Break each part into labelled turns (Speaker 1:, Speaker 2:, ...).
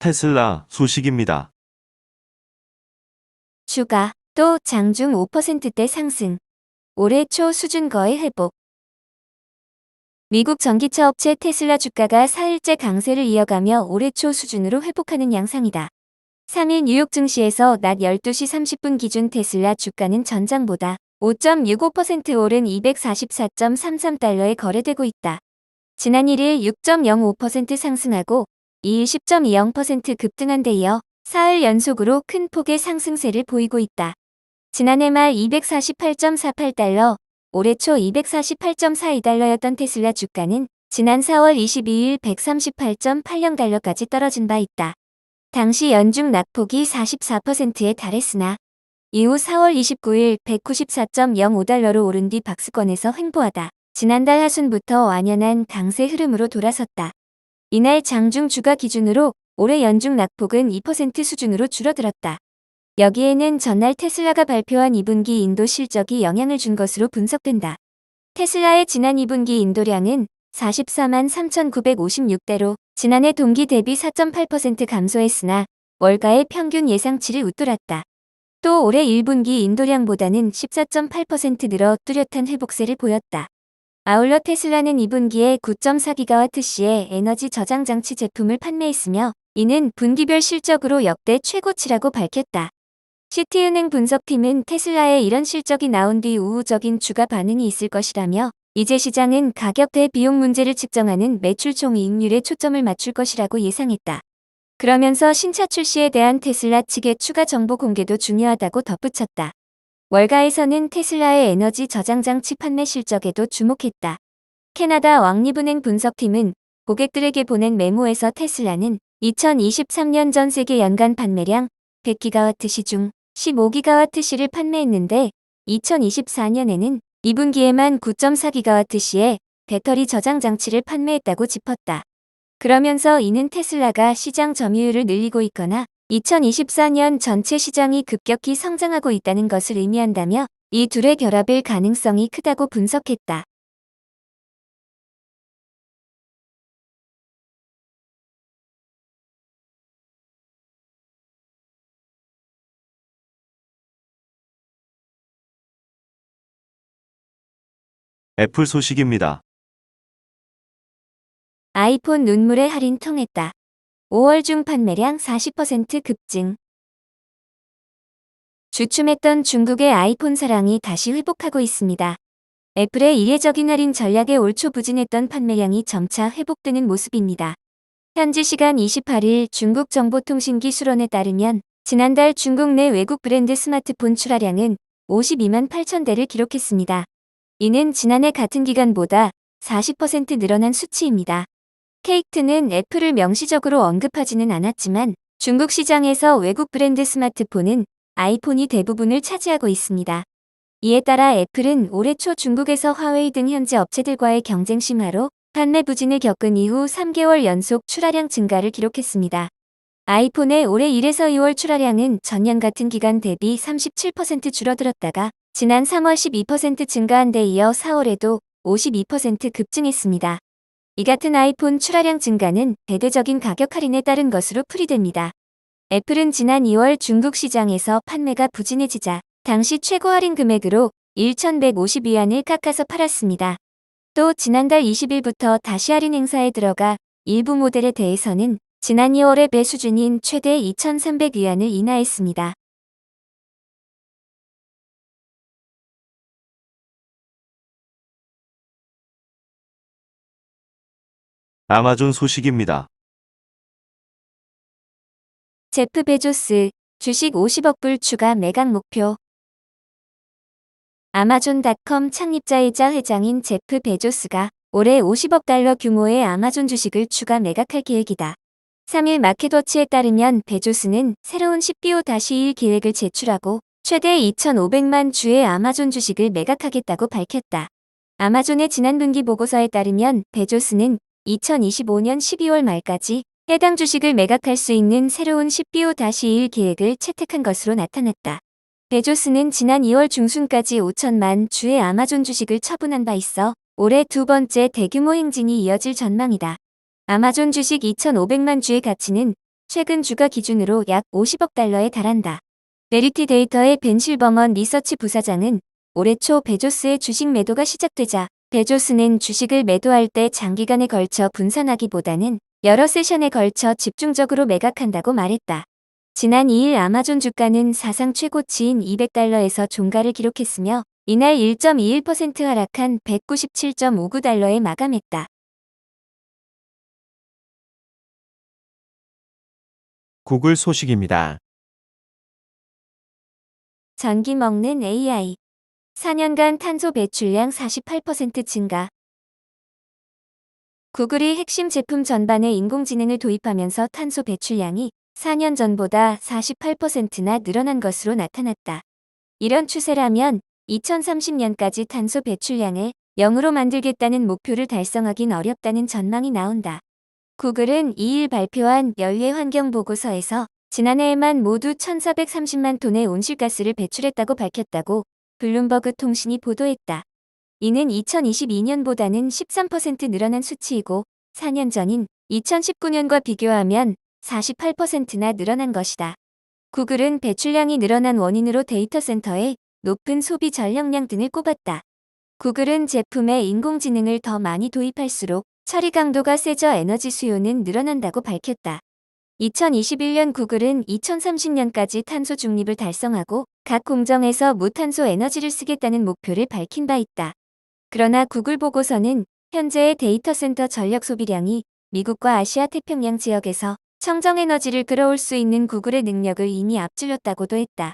Speaker 1: 테슬라 소식입니다.
Speaker 2: 주가 또 장중 5%대 상승. 올해 초 수준 거의 회복. 미국 전기차 업체 테슬라 주가가 4일째 강세를 이어가며 올해 초 수준으로 회복하는 양상이다. 3일 뉴욕 증시에서 낮 12시 30분 기준 테슬라 주가는 전장보다 5.65% 오른 244.33달러에 거래되고 있다. 지난 1일 6.05% 상승하고 2일 10.20% 급등한 데 이어 사흘 연속으로 큰 폭의 상승세를 보이고 있다. 지난해 말 248.48달러, 올해 초 248.42달러였던 테슬라 주가는 지난 4월 22일 138.80달러까지 떨어진 바 있다. 당시 연중 낙폭이 44%에 달했으나 이후 4월 29일 194.05달러로 오른 뒤 박스권에서 횡보하다 지난달 하순부터 완연한 강세 흐름으로 돌아섰다. 이날 장중 주가 기준으로 올해 연중 낙폭은 2% 수준으로 줄어들었다. 여기에는 전날 테슬라가 발표한 2분기 인도 실적이 영향을 준 것으로 분석된다. 테슬라의 지난 2분기 인도량은 44만 3,956대로 지난해 동기 대비 4.8% 감소했으나 월가의 평균 예상치를 웃돌았다. 또 올해 1분기 인도량보다는 14.8% 늘어 뚜렷한 회복세를 보였다. 아울러 테슬라는 2분기에 9.4GWh의 에너지 저장 장치 제품을 판매했으며 이는 분기별 실적으로 역대 최고치라고 밝혔다. 시티은행 분석팀은 테슬라의 이런 실적이 나온 뒤 우호적인 주가 반응이 있을 것이라며 이제 시장은 가격 대 비용 문제를 측정하는 매출 총이익률에 초점을 맞출 것이라고 예상했다. 그러면서 신차 출시에 대한 테슬라 측의 추가 정보 공개도 중요하다고 덧붙였다. 월가에서는 테슬라의 에너지 저장 장치 판매 실적에도 주목했다. 캐나다 왕립은행 분석팀은 고객들에게 보낸 메모에서 테슬라는 2023년 전 세계 연간 판매량 100GWh 중 15GWh를 판매했는데 2024년에는 2분기에만 9.4GWh의 배터리 저장 장치를 판매했다고 짚었다. 그러면서 이는 테슬라가 시장 점유율을 늘리고 있거나 2024년 전체 시장이 급격히 성장하고 있다는 것을 의미한다며 이 둘의 결합일 가능성이 크다고 분석했다.
Speaker 1: 애플 소식입니다.
Speaker 2: 아이폰 눈물의 할인 통했다. 5월 중 판매량 40% 급증. 주춤했던 중국의 아이폰 사랑이 다시 회복하고 있습니다. 애플의 이례적인 할인 전략에 올 초 부진했던 판매량이 점차 회복되는 모습입니다. 현지 시간 28일 중국 정보통신기 수론에 따르면 지난달 중국 내 외국 브랜드 스마트폰 출하량은 52만 8천 대를 기록했습니다. 이는 지난해 같은 기간보다 40% 늘어난 수치입니다. 케이크는 애플을 명시적으로 언급하지는 않았지만 중국 시장에서 외국 브랜드 스마트폰은 아이폰이 대부분을 차지하고 있습니다. 이에 따라 애플은 올해 초 중국에서 화웨이 등 현지 업체들과의 경쟁 심화로 판매 부진을 겪은 이후 3개월 연속 출하량 증가를 기록했습니다. 아이폰의 올해 1에서 2월 출하량은 전년 같은 기간 대비 37% 줄어들었다가 지난 3월 12% 증가한 데 이어 4월에도 52% 급증했습니다. 이 같은 아이폰 출하량 증가는 대대적인 가격 할인에 따른 것으로 풀이됩니다. 애플은 지난 2월 중국 시장에서 판매가 부진해지자 당시 최고 할인 금액으로 1,150위안을 깎아서 팔았습니다. 또 지난달 20일부터 다시 할인 행사에 들어가 일부 모델에 대해서는 지난 2월의 배 수준인 최대 2,300위안을 인하했습니다.
Speaker 1: 아마존 소식입니다.
Speaker 2: 제프 베조스, 주식 50억 불 추가 매각 목표. 아마존닷컴 창립자이자 회장인 제프 베조스가 올해 50억 달러 규모의 아마존 주식을 추가 매각할 계획이다. 3일 마켓워치에 따르면 베조스는 새로운 CPO-1 계획을 제출하고 최대 2,500만 주의 아마존 주식을 매각하겠다고 밝혔다. 아마존의 지난 분기 보고서에 따르면 베조스는 2025년 12월 말까지 해당 주식을 매각할 수 있는 새로운 CPO-1 계획을 채택한 것으로 나타났다. 베조스는 지난 2월 중순까지 5천만 주의 아마존 주식을 처분한 바 있어 올해 두 번째 대규모 행진이 이어질 전망이다. 아마존 주식 2,500만 주의 가치는 최근 주가 기준으로 약 50억 달러에 달한다. 메리티 데이터의 벤 실버먼 리서치 부사장은 올해 초 베조스의 주식 매도가 시작되자 베조스는 주식을 매도할 때 장기간에 걸쳐 분산하기보다는 여러 세션에 걸쳐 집중적으로 매각한다고 말했다. 지난 2일 아마존 주가는 사상 최고치인 200달러에서 종가를 기록했으며 이날 1.21% 하락한 197.59달러에 마감했다.
Speaker 3: 구글 소식입니다.
Speaker 2: 전기 먹는 AI. 4년간 탄소 배출량 48% 증가. 구글이 핵심 제품 전반에 인공지능을 도입하면서 탄소 배출량이 4년 전보다 48%나 늘어난 것으로 나타났다. 이런 추세라면 2030년까지 탄소 배출량을 0으로 만들겠다는 목표를 달성하긴 어렵다는 전망이 나온다. 구글은 2일 발표한 연례 환경 보고서에서 지난해에만 모두 1,430만 톤의 온실가스를 배출했다고 밝혔다고 블룸버그 통신이 보도했다. 이는 2022년보다는 13% 늘어난 수치이고 4년 전인 2019년과 비교하면 48%나 늘어난 것이다. 구글은 배출량이 늘어난 원인으로 데이터 센터의 높은 소비 전력량 등을 꼽았다. 구글은 제품에 인공지능을 더 많이 도입할수록 처리 강도가 세져 에너지 수요는 늘어난다고 밝혔다. 2021년 구글은 2030년까지 탄소 중립을 달성하고 각 공정에서 무탄소 에너지를 쓰겠다는 목표를 밝힌 바 있다. 그러나 구글 보고서는 현재의 데이터 센터 전력 소비량이 미국과 아시아 태평양 지역에서 청정에너지를 끌어올 수 있는 구글의 능력을 이미 앞질렀다고도 했다.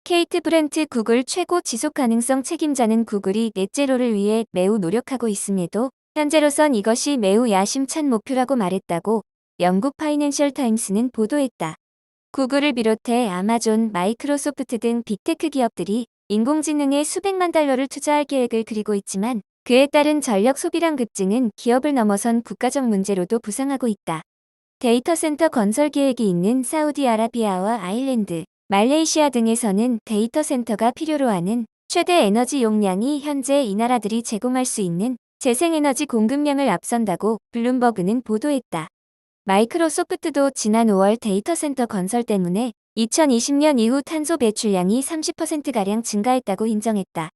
Speaker 2: 케이트 브렌트 구글 최고 지속가능성 책임자는 구글이 넷제로를 위해 매우 노력하고 있음에도 현재로선 이것이 매우 야심찬 목표라고 말했다고 영국 파이낸셜 타임스는 보도했다. 구글을 비롯해 아마존, 마이크로소프트 등 빅테크 기업들이 인공지능에 수백만 달러를 투자할 계획을 그리고 있지만 그에 따른 전력 소비량 급증은 기업을 넘어선 국가적 문제로도 부상하고 있다. 데이터 센터 건설 계획이 있는 사우디아라비아와 아일랜드, 말레이시아 등에서는 데이터 센터가 필요로 하는 최대 에너지 용량이 현재 이 나라들이 제공할 수 있는 재생에너지 공급량을 앞선다고 블룸버그는 보도했다. 마이크로소프트도 지난 5월 데이터 센터 건설 때문에 2020년 이후 탄소 배출량이 30%가량 증가했다고 인정했다.